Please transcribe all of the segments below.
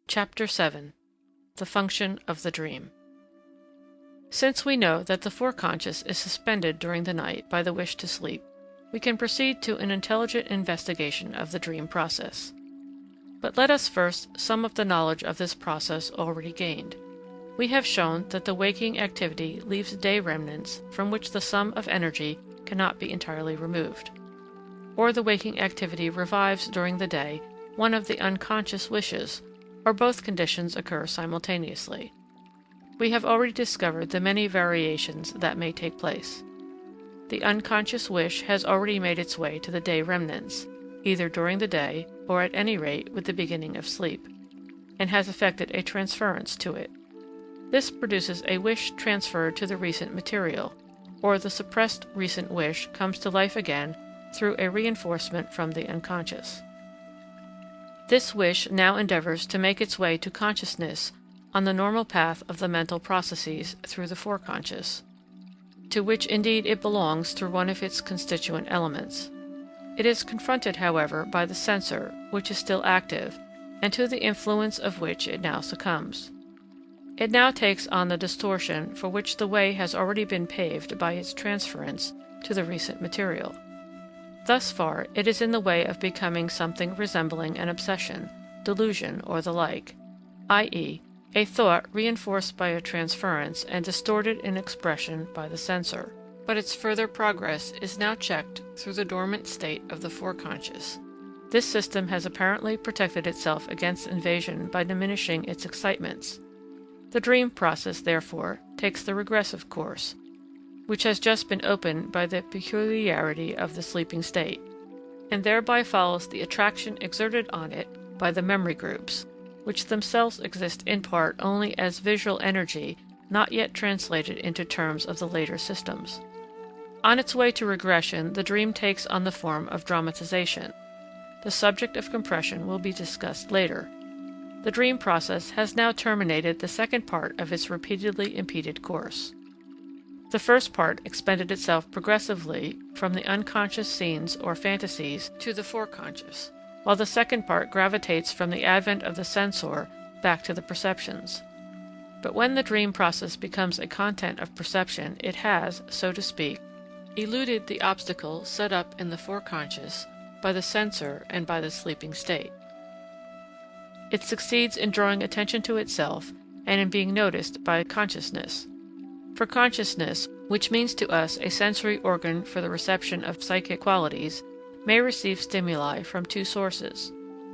Chapter 7 The Function of the Dream. Since we know that the foreconscious is suspended during the night by the wish to sleep, we can proceed to an intelligent investigation of the dream process. But let us first sum up the knowledge of this process already gained. We have shown that the waking activity leaves day remnants from which the sum of energy cannot be entirely removed. Or the waking activity revives during the day one of the unconscious wishes, or both conditions occur simultaneously. We have already discovered the many variations that may take place. The unconscious wish has already made its way to the day remnants, either during the day or at any rate with the beginning of sleep, and has effected a transference to it. This produces a wish transferred to the recent material, or the suppressed recent wish comes to life again through a reinforcement from the unconscious. This wish now endeavors to make its way to consciousness on the normal path of the mental processes through the foreconscious, to which indeed it belongs through one of its constituent elements. It is confronted, however, by the censor, which is still active, and to the influence of which it now succumbs. It now takes on the distortion for which the way has already been paved by its transference to the recent material. Thus far, it is in the way of becoming something resembling an obsession, delusion, or the like, i.e., a thought reinforced by a transference and distorted in expression by the censor. But its further progress is now checked through the dormant state of the foreconscious. This system has apparently protected itself against invasion by diminishing its excitements. The dream process, therefore, takes the regressive course, which has just been opened by the peculiarity of the sleeping state, and thereby follows the attraction exerted on it by the memory groups, which themselves exist in part only as visual energy not yet translated into terms of the later systems. On its way to regression, the dream takes on the form of dramatization. The subject of compression will be discussed later. The dream process has now terminated the second part of its repeatedly impeded course. The first part expended itself progressively from the unconscious scenes or fantasies to the foreconscious, while the second part gravitates from the advent of the censor back to the perceptions. But when the dream process becomes a content of perception, it has, so to speak, eluded the obstacle set up in the foreconscious by the censor and by the sleeping state. It succeeds in drawing attention to itself and in being noticed by consciousness. For consciousness, which means to us a sensory organ for the reception of psychic qualities, may receive stimuli from two sources.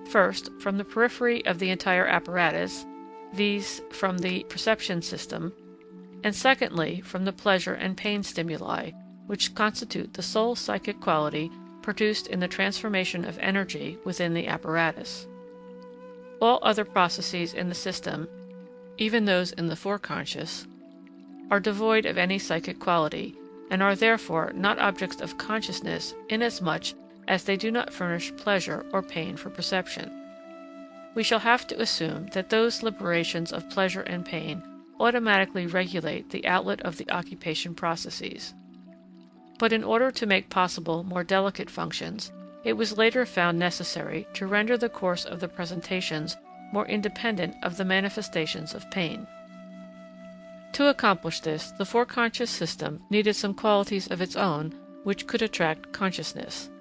First, from the periphery of the entire apparatus, viz. From the perception system, and secondly, from the pleasure and pain stimuli, which constitute the sole psychic quality produced in the transformation of energy within the apparatus. All other processes in the system, even those in the foreconscious, are devoid of any psychic quality, and are therefore not objects of consciousness inasmuch as they do not furnish pleasure or pain for perception. We shall have to assume that those liberations of pleasure and pain automatically regulate the outlet of the occupation processes. But in order to make possible more delicate functions, it was later found necessary to render the course of the presentations more independent of the manifestations of pain. To accomplish this, the foreconscious system needed some qualities of its own which could attract consciousness,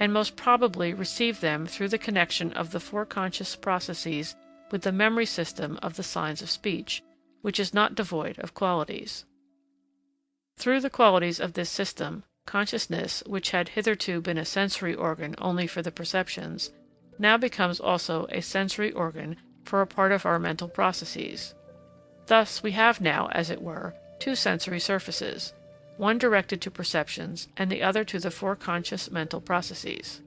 and most probably received them through the connection of the foreconscious processes with the memory system of the signs of speech, which is not devoid of qualities. Through the qualities of this system, consciousness, which had hitherto been a sensory organ only for the perceptions, now becomes also a sensory organ for a part of our mental processes. Thus we have now, as it were, two sensory surfaces, one directed to perceptions and the other to the foreconscious mental processes.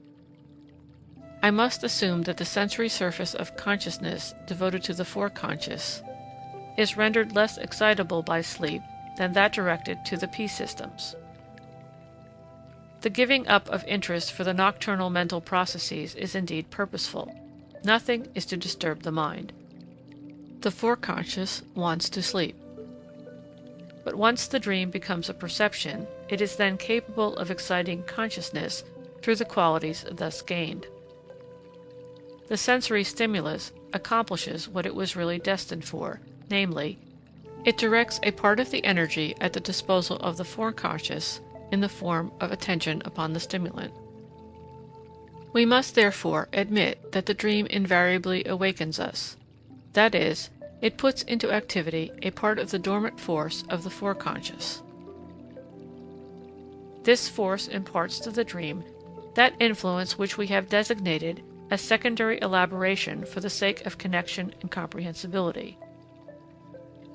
I must assume that the sensory surface of consciousness devoted to the foreconscious is rendered less excitable by sleep than that directed to the P systems. The giving up of interest for the nocturnal mental processes is indeed purposeful. Nothing is to disturb the mind. The foreconscious wants to sleep. But once the dream becomes a perception, it is then capable of exciting consciousness through the qualities thus gained. The sensory stimulus accomplishes what it was really destined for, namely, it directs a part of the energy at the disposal of the foreconscious in the form of attention upon the stimulant. We must therefore admit that the dream invariably awakens us. That is, it puts into activity a part of the dormant force of the foreconscious. This force imparts to the dream that influence which we have designated as secondary elaboration for the sake of connection and comprehensibility.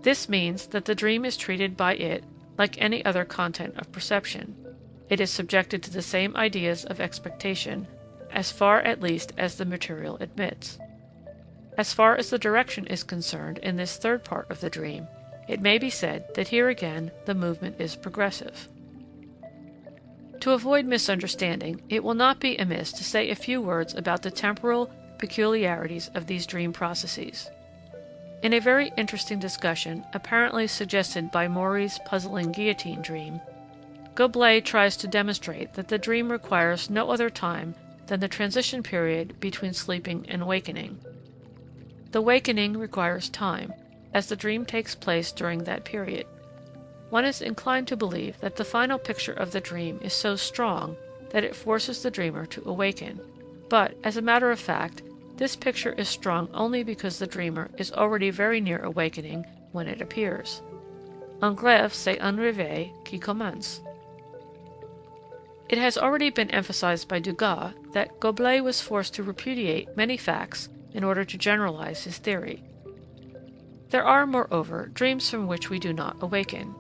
This means that the dream is treated by it like any other content of perception. It is subjected to the same ideas of expectation, as far at least as the material admits. As far as the direction is concerned in this third part of the dream, it may be said that here again the movement is progressive. To avoid misunderstanding, it will not be amiss to say a few words about the temporal peculiarities of these dream processes. In a very interesting discussion, apparently suggested by Maury's puzzling guillotine dream, Goblet tries to demonstrate that the dream requires no other time than the transition period between sleeping and wakening. The wakening requires time, as the dream takes place during that period. One is inclined to believe that the final picture of the dream is so strong that it forces the dreamer to awaken, but, as a matter of fact, this picture is strong only because the dreamer is already very near awakening when it appears. Un rêve, c'est un réveil qui commence. It has already been emphasized by Dugas that Goblet was forced to repudiate many facts in order to generalize his theory. There are, moreover, dreams from which we do not awaken,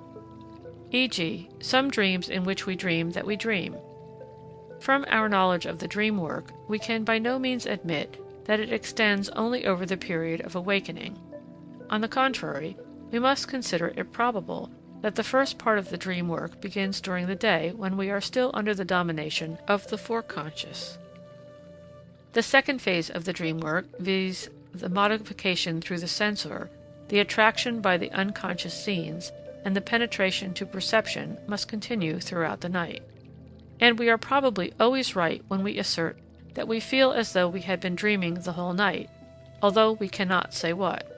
e.g., some dreams in which we dream that we dream. From our knowledge of the dream work, we can by no means admit that it extends only over the period of awakening. On the contrary, we must consider it probable that the first part of the dream work begins during the day when we are still under the domination of the foreconscious. The second phase of the dream work, viz. The modification through the censor, the attraction by the unconscious scenes, and the penetration to perception must continue throughout the night. And we are probably always right when we assert that we feel as though we had been dreaming the whole night, although we cannot say what.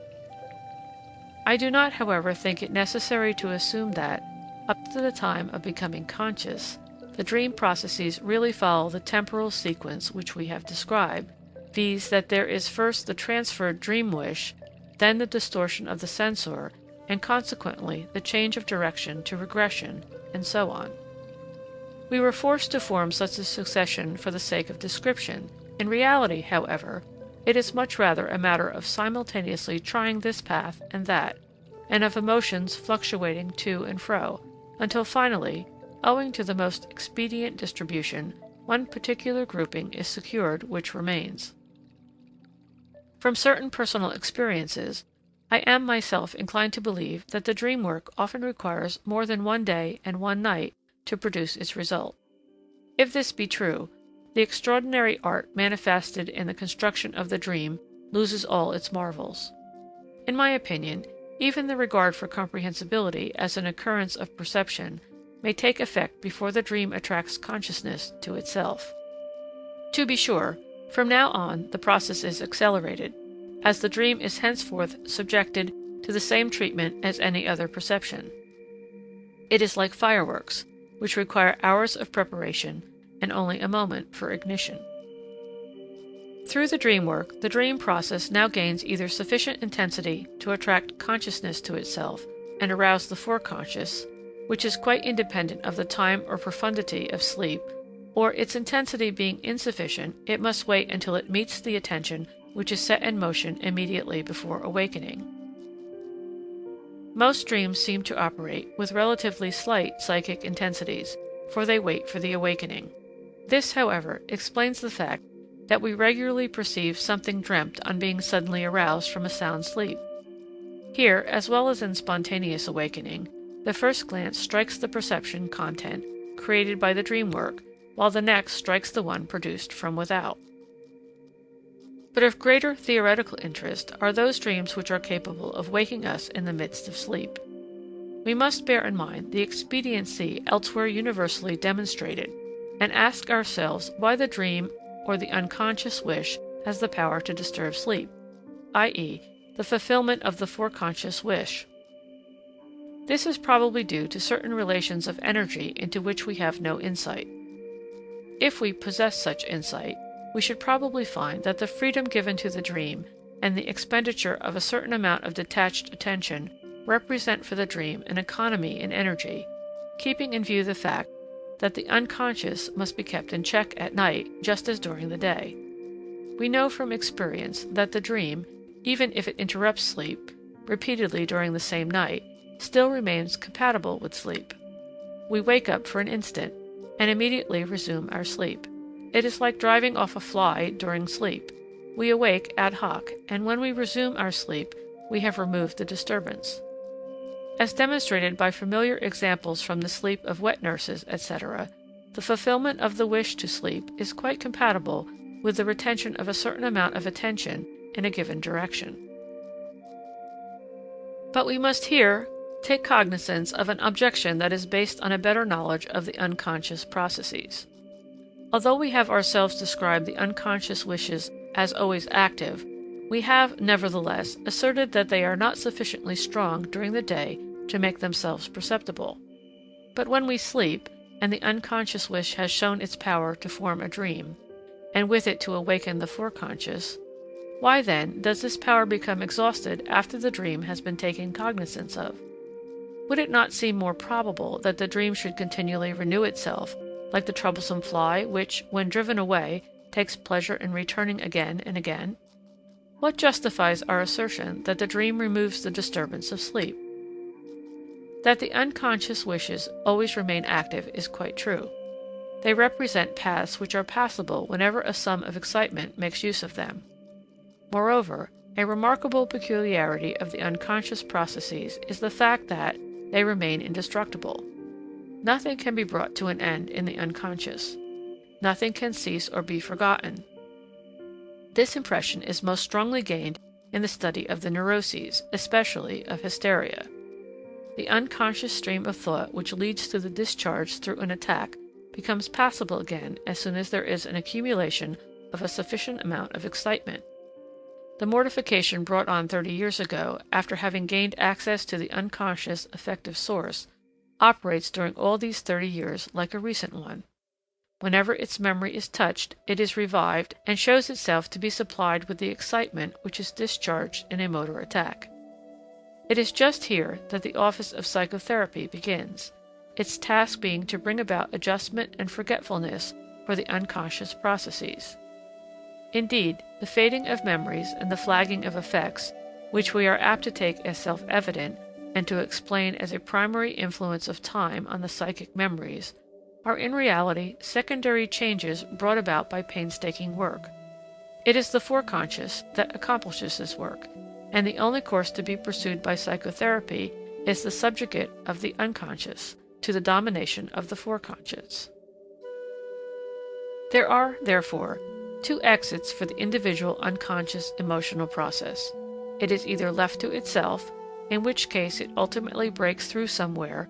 I do not, however, think it necessary to assume that, up to the time of becoming conscious, the dream processes really follow the temporal sequence which we have described, viz. That there is first the transferred dream wish, then the distortion of the censor, and consequently the change of direction to regression, and so on. We were forced to form such a succession for the sake of description. In reality, however, it is much rather a matter of simultaneously trying this path and that, and of emotions fluctuating to and fro, until finally, owing to the most expedient distribution, one particular grouping is secured which remains. From certain personal experiences, I am myself inclined to believe that the dream work often requires more than one day and one night to produce its result. If this be true, the extraordinary art manifested in the construction of the dream loses all its marvels. In my opinion, even the regard for comprehensibility as an occurrence of perception may take effect before the dream attracts consciousness to itself. To be sure, from now on the process is accelerated, as the dream is henceforth subjected to the same treatment as any other perception. It is like fireworks, which require hours of preparation and only a moment for ignition. Through the dream work, the dream process now gains either sufficient intensity to attract consciousness to itself and arouse the foreconscious, which is quite independent of the time or profundity of sleep, or its intensity being insufficient, it must wait until it meets the attention which is set in motion immediately before awakening. Most dreams seem to operate with relatively slight psychic intensities, for they wait for the awakening. This, however, explains the fact that we regularly perceive something dreamt on being suddenly aroused from a sound sleep. Here, as well as in spontaneous awakening, the first glance strikes the perception content created by the dream work, while the next strikes the one produced from without. But of greater theoretical interest are those dreams which are capable of waking us in the midst of sleep. We must bear in mind the expediency elsewhere universally demonstrated, and ask ourselves why the dream or the unconscious wish has the power to disturb sleep. i.e., the fulfillment of the foreconscious wish. This is probably due to certain relations of energy into which we have no insight. If we possess such insight, we should probably find that the freedom given to the dream and the expenditure of a certain amount of detached attention represent for the dream an economy in energy, keeping in view the fact that the unconscious must be kept in check at night just as during the day. We know from experience that the dream, even if it interrupts sleep repeatedly during the same night, still remains compatible with sleep. We wake up for an instant and immediately resume our sleep. It is like driving off a fly during sleep. We awake ad hoc, and when we resume our sleep, we have removed the disturbance. As demonstrated by familiar examples from the sleep of wet nurses, etc., the fulfillment of the wish to sleep is quite compatible with the retention of a certain amount of attention in a given direction. But we must here take cognizance of an objection that is based on a better knowledge of the unconscious processes. Although we have ourselves described the unconscious wishes as always active, we have, nevertheless, asserted that they are not sufficiently strong during the day to make themselves perceptible. But when we sleep, and the unconscious wish has shown its power to form a dream, and with it to awaken the foreconscious, why then does this power become exhausted after the dream has been taken cognizance of? Would it not seem more probable that the dream should continually renew itself, like the troublesome fly which, when driven away, takes pleasure in returning again and again? What justifies our assertion that the dream removes the disturbance of sleep? That the unconscious wishes always remain active is quite true. They represent paths which are passable whenever a sum of excitement makes use of them. Moreover, a remarkable peculiarity of the unconscious processes is the fact that they remain indestructible. Nothing can be brought to an end in the unconscious. Nothing can cease or be forgotten. This impression is most strongly gained in the study of the neuroses, especially of hysteria. The unconscious stream of thought which leads to the discharge through an attack becomes passable again as soon as there is an accumulation of a sufficient amount of excitement. The mortification brought on 30 years ago, after having gained access to the unconscious affective source, operates during all these 30 years like a recent one. Whenever its memory is touched, it is revived and shows itself to be supplied with the excitement which is discharged in a motor attack. It is just here that the office of psychotherapy begins, its task being to bring about adjustment and forgetfulness for the unconscious processes. Indeed, the fading of memories and the flagging of effects, which we are apt to take as self-evident and to explain as a primary influence of time on the psychic memories, are in reality secondary changes brought about by painstaking work. It is the foreconscious that accomplishes this work, and the only course to be pursued by psychotherapy is the subjugate of the unconscious to the domination of the foreconscious. There are, therefore, two exits for the individual unconscious emotional process. It is either left to itself, in which case it ultimately breaks through somewhere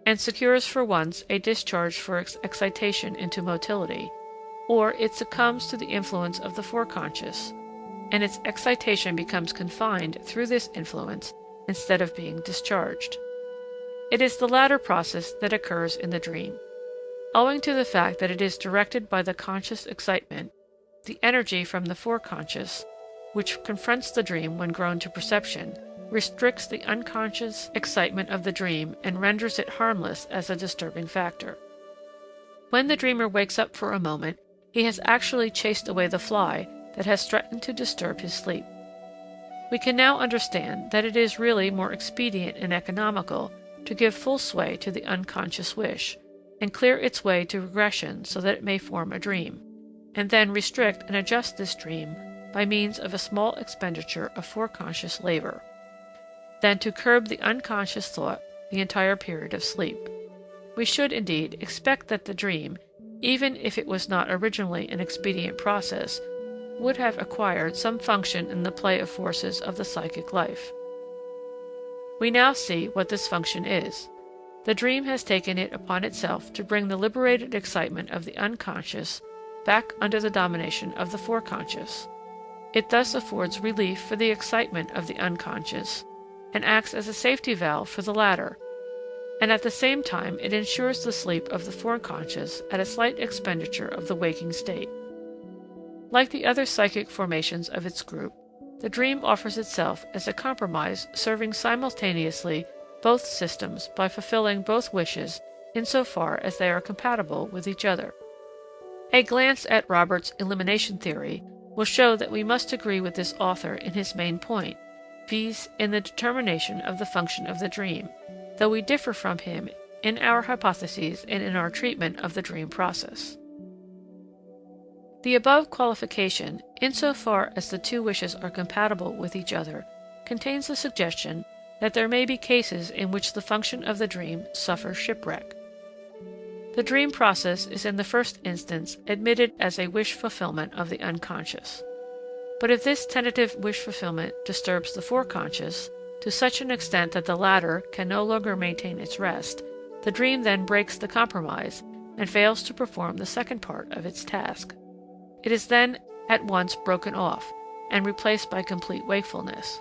and secures for once a discharge for its excitation into motility, or it succumbs to the influence of the foreconscious, and its excitation becomes confined through this influence instead of being discharged. It is the latter process that occurs in the dream. Owing to the fact that it is directed by the conscious excitement, the energy from the foreconscious, which confronts the dream when grown to perception, restricts the unconscious excitement of the dream and renders it harmless as a disturbing factor. When the dreamer wakes up for a moment, he has actually chased away the fly that has threatened to disturb his sleep. We can now understand that it is really more expedient and economical to give full sway to the unconscious wish, and clear its way to regression so that it may form a dream, and then restrict and adjust this dream by means of a small expenditure of foreconscious labor, than to curb the unconscious thought the entire period of sleep. We should, indeed, expect that the dream, even if it was not originally an expedient process, would have acquired some function in the play of forces of the psychic life. We now see what this function is. The dream has taken it upon itself to bring the liberated excitement of the unconscious back under the domination of the foreconscious. It thus affords relief for the excitement of the unconscious, and acts as a safety valve for the latter, and at the same time it ensures the sleep of the foreconscious at a slight expenditure of the waking state. Like the other psychic formations of its group, the dream offers itself as a compromise serving simultaneously both systems by fulfilling both wishes insofar as they are compatible with each other. A glance at Robert's elimination theory will show that we must agree with this author in his main point, viz. In the determination of the function of the dream, though we differ from him in our hypotheses and in our treatment of the dream process. The above qualification, insofar as the two wishes are compatible with each other, contains the suggestion that there may be cases in which the function of the dream suffers shipwreck. The dream process is in the first instance admitted as a wish fulfillment of the unconscious. But if this tentative wish fulfillment disturbs the foreconscious to such an extent that the latter can no longer maintain its rest, the dream then breaks the compromise and fails to perform the second part of its task. It is then at once broken off and replaced by complete wakefulness.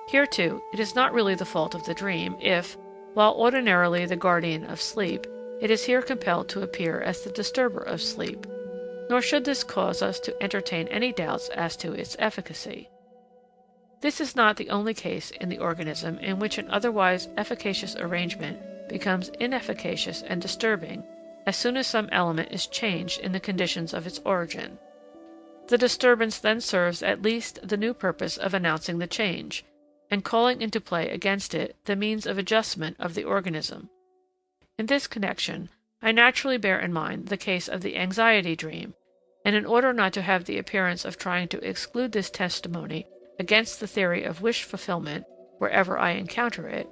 Here, too, it is not really the fault of the dream if, while ordinarily the guardian of sleep, it is here compelled to appear as the disturber of sleep, nor should this cause us to entertain any doubts as to its efficacy. This is not the only case in the organism in which an otherwise efficacious arrangement becomes inefficacious and disturbing as soon as some element is changed in the conditions of its origin. The disturbance then serves at least the new purpose of announcing the change, and calling into play against it the means of adjustment of the organism. In this connection, I naturally bear in mind the case of the anxiety dream, and in order not to have the appearance of trying to exclude this testimony against the theory of wish fulfillment wherever I encounter it,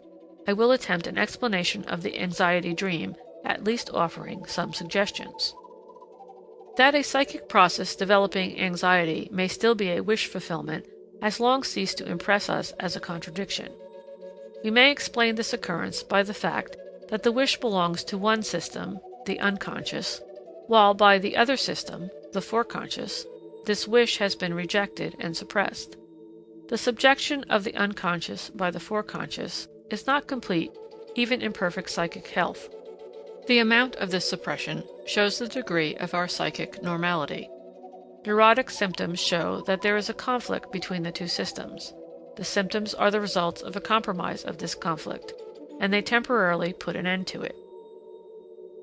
I will attempt an explanation of the anxiety dream, at least offering some suggestions. That a psychic process developing anxiety may still be a wish fulfillment has long ceased to impress us as a contradiction. We may explain this occurrence by the fact that the wish belongs to one system, the unconscious, while by the other system, the foreconscious, this wish has been rejected and suppressed. The subjection of the unconscious by the foreconscious is not complete even in perfect psychic health. The amount of this suppression shows the degree of our psychic normality. Neurotic symptoms show that there is a conflict between the two systems. The symptoms are the results of a compromise of this conflict, and they temporarily put an end to it.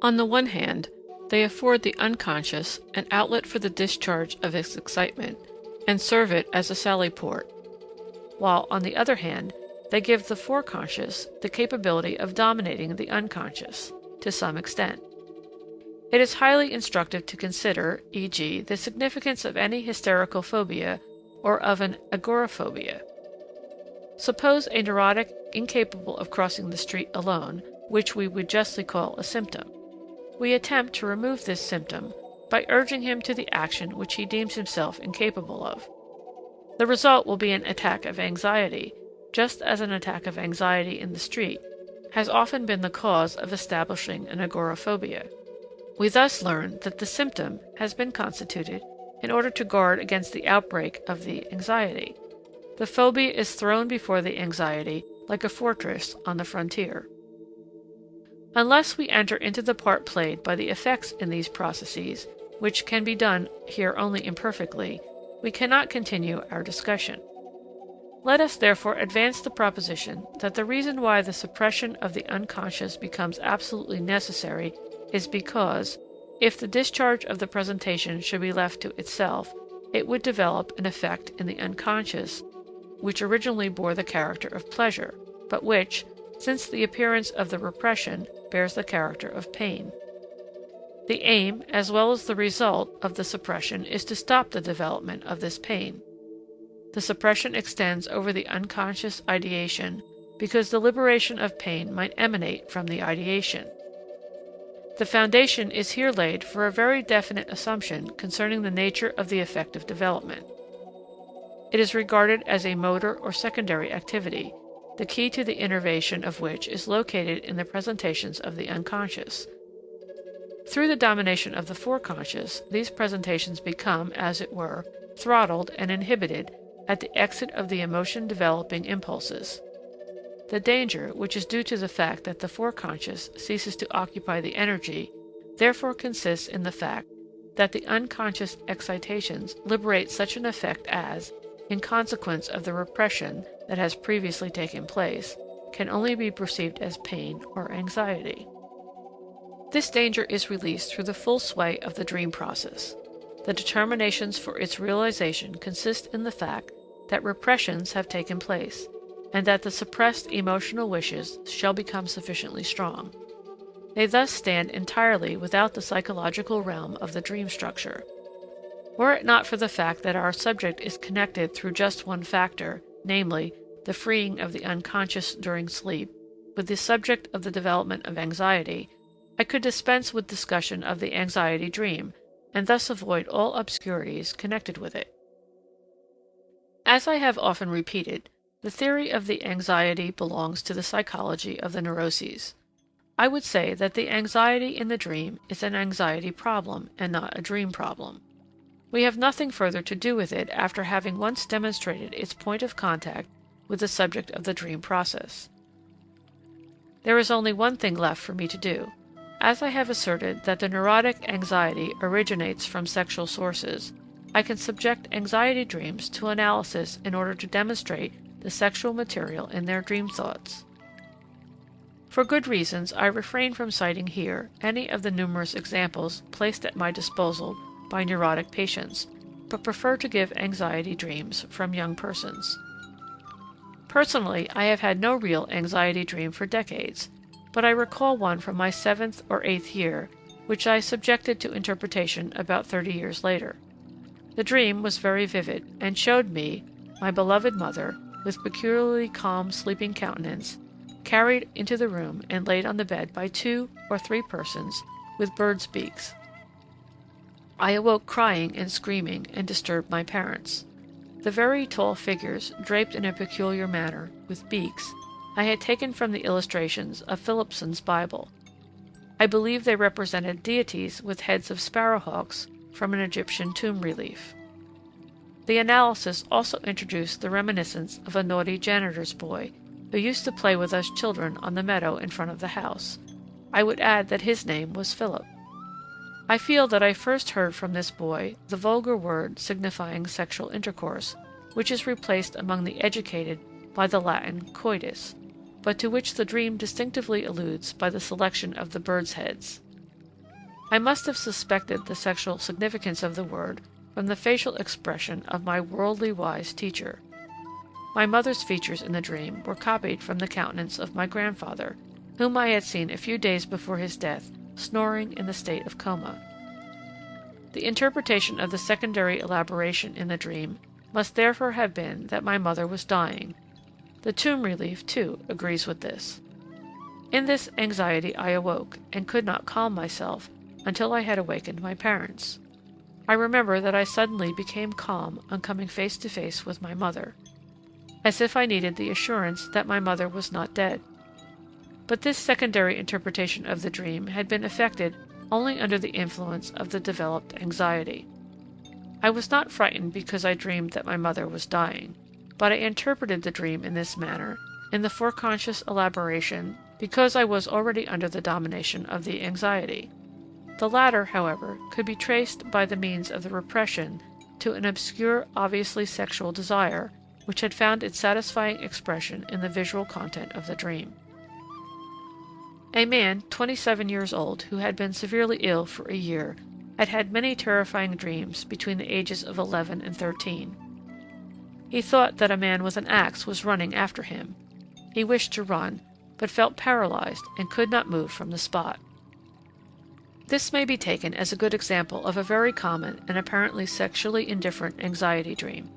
On the one hand, they afford the unconscious an outlet for the discharge of its excitement and serve it as a sally port, while, on the other hand, they give the foreconscious the capability of dominating the unconscious, to some extent. It is highly instructive to consider, e.g., the significance of any hysterical phobia or of an agoraphobia. Suppose a neurotic incapable of crossing the street alone, which we would justly call a symptom. We attempt to remove this symptom by urging him to the action which he deems himself incapable of. The result will be an attack of anxiety, just as an attack of anxiety in the street has often been the cause of establishing an agoraphobia. We thus learn that the symptom has been constituted in order to guard against the outbreak of the anxiety. The phobia is thrown before the anxiety like a fortress on the frontier. Unless we enter into the part played by the effects in these processes, which can be done here only imperfectly, we cannot continue our discussion. Let us therefore advance the proposition that the reason why the suppression of the unconscious becomes absolutely necessary is because, if the discharge of the presentation should be left to itself, it would develop an effect in the unconscious which originally bore the character of pleasure, but which, since the appearance of the repression, bears the character of pain. The aim, as well as the result, of the suppression is to stop the development of this pain. The suppression extends over the unconscious ideation because the liberation of pain might emanate from the ideation. The foundation is here laid for a very definite assumption concerning the nature of the affective development. It is regarded as a motor or secondary activity, the key to the innervation of which is located in the presentations of the unconscious. Through the domination of the foreconscious, these presentations become, as it were, throttled and inhibited at the exit of the emotion-developing impulses. The danger, which is due to the fact that the foreconscious ceases to occupy the energy, therefore consists in the fact that the unconscious excitations liberate such an effect as, in consequence of the repression that has previously taken place, can only be perceived as pain or anxiety. This danger is released through the full sway of the dream process. The determinations for its realization consist in the fact that repressions have taken place, and that the suppressed emotional wishes shall become sufficiently strong. They thus stand entirely without the psychological realm of the dream structure. Were it not for the fact that our subject is connected through just one factor, namely, the freeing of the unconscious during sleep, with the subject of the development of anxiety, I could dispense with discussion of the anxiety dream, and thus avoid all obscurities connected with it. As I have often repeated, the theory of the anxiety belongs to the psychology of the neuroses. I would say that the anxiety in the dream is an anxiety problem and not a dream problem. We have nothing further to do with it after having once demonstrated its point of contact with the subject of the dream process. There is only one thing left for me to do. As I have asserted that the neurotic anxiety originates from sexual sources, I can subject anxiety dreams to analysis in order to demonstrate the sexual material in their dream thoughts. For good reasons, I refrain from citing here any of the numerous examples placed at my disposal by neurotic patients, but prefer to give anxiety dreams from young persons. Personally, I have had no real anxiety dream for decades, but I recall one from my 7th or 8th year, which I subjected to interpretation about 30 years later. The dream was very vivid, and showed me, my beloved mother, with peculiarly calm sleeping countenance, carried into the room and laid on the bed by 2 or 3 persons with birds' beaks. I awoke crying and screaming, and disturbed my parents. The very tall figures, draped in a peculiar manner, with beaks, I had taken from the illustrations of Philipson's Bible. I believe they represented deities with heads of sparrowhawks from an Egyptian tomb relief. The analysis also introduced the reminiscence of a naughty janitor's boy, who used to play with us children on the meadow in front of the house. I would add that his name was Philip. I feel that I first heard from this boy the vulgar word signifying sexual intercourse, which is replaced among the educated by the Latin coitus, but to which the dream distinctively alludes by the selection of the birds' heads. I must have suspected the sexual significance of the word from the facial expression of my worldly wise teacher. My mother's features in the dream were copied from the countenance of my grandfather, whom I had seen a few days before his death, snoring in the state of coma. The interpretation of the secondary elaboration in the dream must therefore have been that my mother was dying. The tomb relief, too, agrees with this. In this anxiety I awoke, and could not calm myself until I had awakened my parents. I remember that I suddenly became calm on coming face to face with my mother, as if I needed the assurance that my mother was not dead. But this secondary interpretation of the dream had been effected only under the influence of the developed anxiety. I was not frightened because I dreamed that my mother was dying, but I interpreted the dream in this manner, in the foreconscious elaboration, because I was already under the domination of the anxiety. The latter, however, could be traced by the means of the repression to an obscure, obviously sexual desire, which had found its satisfying expression in the visual content of the dream. A man, 27 years old, who had been severely ill for a year, had had many terrifying dreams between the ages of 11 and 13. He thought that a man with an axe was running after him. He wished to run, but felt paralyzed and could not move from the spot. This may be taken as a good example of a very common and apparently sexually indifferent anxiety dream.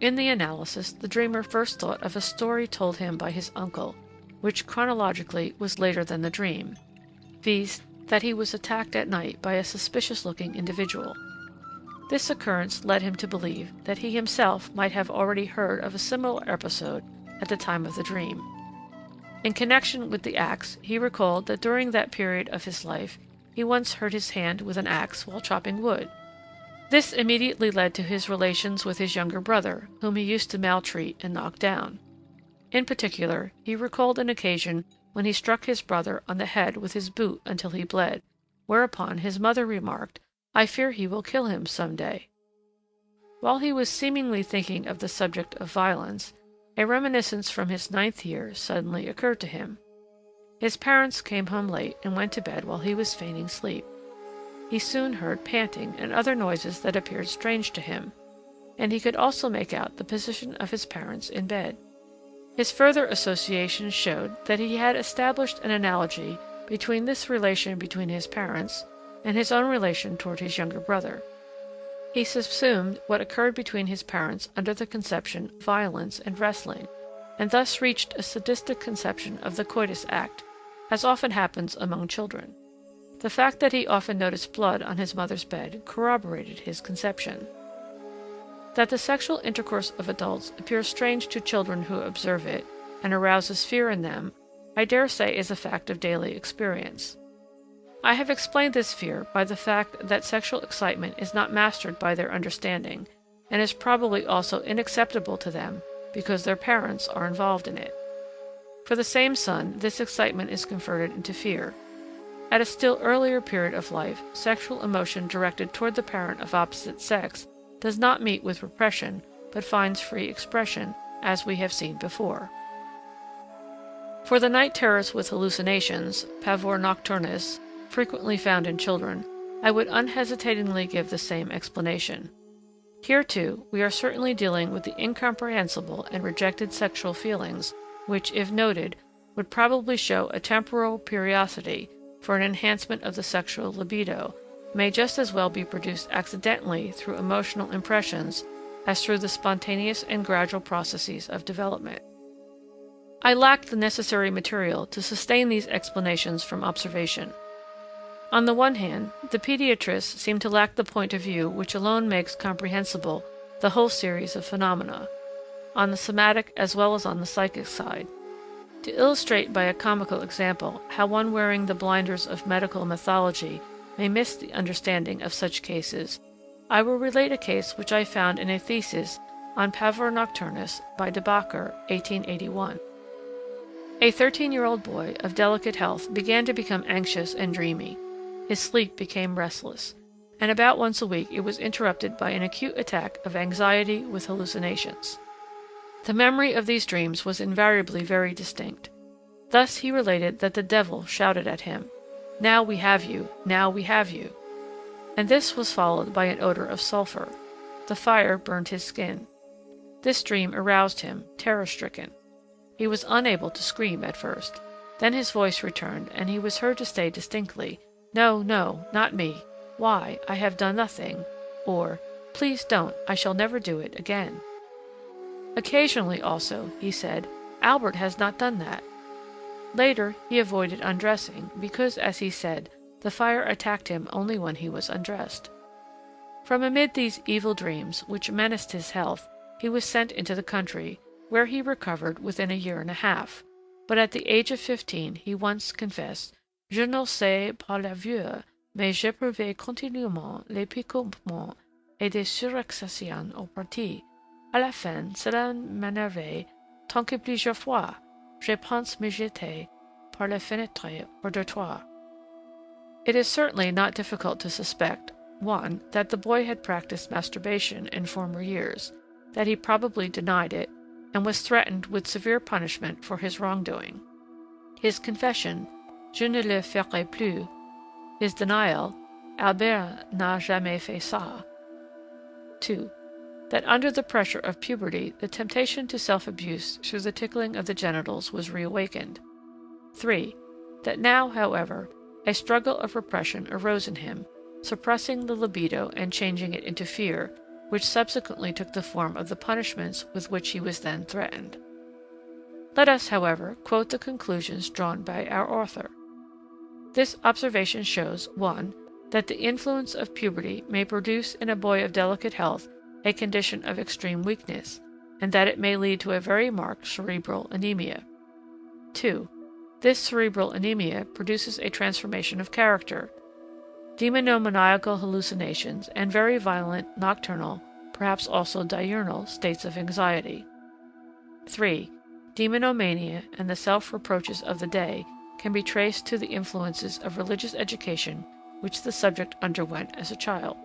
In the analysis, the dreamer first thought of a story told him by his uncle, which chronologically was later than the dream, viz., that he was attacked at night by a suspicious-looking individual. This occurrence led him to believe that he himself might have already heard of a similar episode at the time of the dream. In connection with the axe, he recalled that during that period of his life he once hurt his hand with an axe while chopping wood. This immediately led to his relations with his younger brother, whom he used to maltreat and knock down. In particular, he recalled an occasion when he struck his brother on the head with his boot until he bled, whereupon his mother remarked, "I fear he will kill him some day." While he was seemingly thinking of the subject of violence, a reminiscence from his 9th year suddenly occurred to him. His parents came home late and went to bed while he was feigning sleep. He soon heard panting and other noises that appeared strange to him, and he could also make out the position of his parents in bed. His further associations showed that he had established an analogy between this relation between his parents and his own relation toward his younger brother. He subsumed what occurred between his parents under the conception violence and wrestling, and thus reached a sadistic conception of the coitus act, as often happens among children. The fact that he often noticed blood on his mother's bed corroborated his conception. That the sexual intercourse of adults appears strange to children who observe it, and arouses fear in them, I dare say is a fact of daily experience. I have explained this fear by the fact that sexual excitement is not mastered by their understanding, and is probably also inacceptable to them because their parents are involved in it. For the same son, this excitement is converted into fear. At a still earlier period of life, sexual emotion directed toward the parent of opposite sex does not meet with repression, but finds free expression, as we have seen before. For the night terrors with hallucinations, pavor nocturnus, frequently found in children, I would unhesitatingly give the same explanation. Here, too, we are certainly dealing with the incomprehensible and rejected sexual feelings, which, if noted, would probably show a temporal periodicity for an enhancement of the sexual libido, may just as well be produced accidentally through emotional impressions as through the spontaneous and gradual processes of development. I lacked the necessary material to sustain these explanations from observation. On the one hand, the pediatrists seem to lack the point of view which alone makes comprehensible the whole series of phenomena, on the somatic as well as on the psychic side. To illustrate by a comical example how one wearing the blinders of medical mythology may miss the understanding of such cases, I will relate a case which I found in a thesis on pavor nocturnus by de Backer, 1881. A 13-year-old boy of delicate health began to become anxious and dreamy. His sleep became restless, and about once a week it was interrupted by an acute attack of anxiety with hallucinations. The memory of these dreams was invariably very distinct. Thus he related that the devil shouted at him, "Now we have you, now we have you." And this was followed by an odor of sulfur. The fire burned his skin. This dream aroused him, terror-stricken. He was unable to scream at first. Then his voice returned, and he was heard to say distinctly, "No, no, not me. Why, I have done nothing," or, "Please don't, I shall never do it again." Occasionally, also, he said, "Albert has not done that." Later, he avoided undressing because, as he said, the fire attacked him only when he was undressed. From amid these evil dreams, which menaced his health, he was sent into the country, where he recovered within a year and a half. But at the age of 15 he once confessed, "Je ne sais pas la vieux, mais j'éprouvais continuellement les picotements et des surexcisions au parti. À la fin, cela m'énervait tant que plusieurs fois, je pense me jeter par la fenêtre hors de toi." It is certainly not difficult to suspect, 1. That the boy had practiced masturbation in former years, that he probably denied it, and was threatened with severe punishment for his wrongdoing. His confession, "Je ne le ferai plus," his denial, "Albert n'a jamais fait ça." 2. That under the pressure of puberty the temptation to self-abuse through the tickling of the genitals was reawakened. 3. That now, however, a struggle of repression arose in him, suppressing the libido and changing it into fear, which subsequently took the form of the punishments with which he was then threatened. Let us, however, quote the conclusions drawn by our author. This observation shows, 1. That the influence of puberty may produce in a boy of delicate health a condition of extreme weakness, and that it may lead to a very marked cerebral anemia. 2. This cerebral anemia produces a transformation of character, demonomaniacal hallucinations, and very violent nocturnal, perhaps also diurnal, states of anxiety. 3. Demonomania and the self-reproaches of the day can be traced to the influences of religious education which the subject underwent as a child.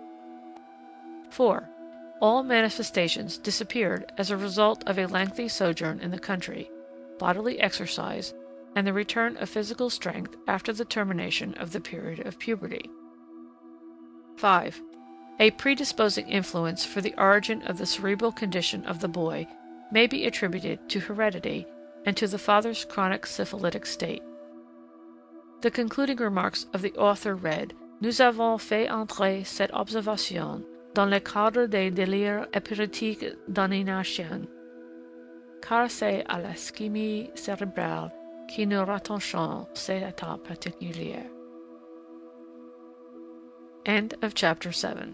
4. All manifestations disappeared as a result of a lengthy sojourn in the country, bodily exercise, and the return of physical strength after the termination of the period of puberty. 5. A predisposing influence for the origin of the cerebral condition of the boy may be attributed to heredity and to the father's chronic syphilitic state. The concluding remarks of the author read, "Nous avons fait entrer cette observation dans le cadre des délires épileptiques d'aliénation, car c'est à l'ischémie cérébrale que nous rattachons ces états particuliers." End of chapter 7.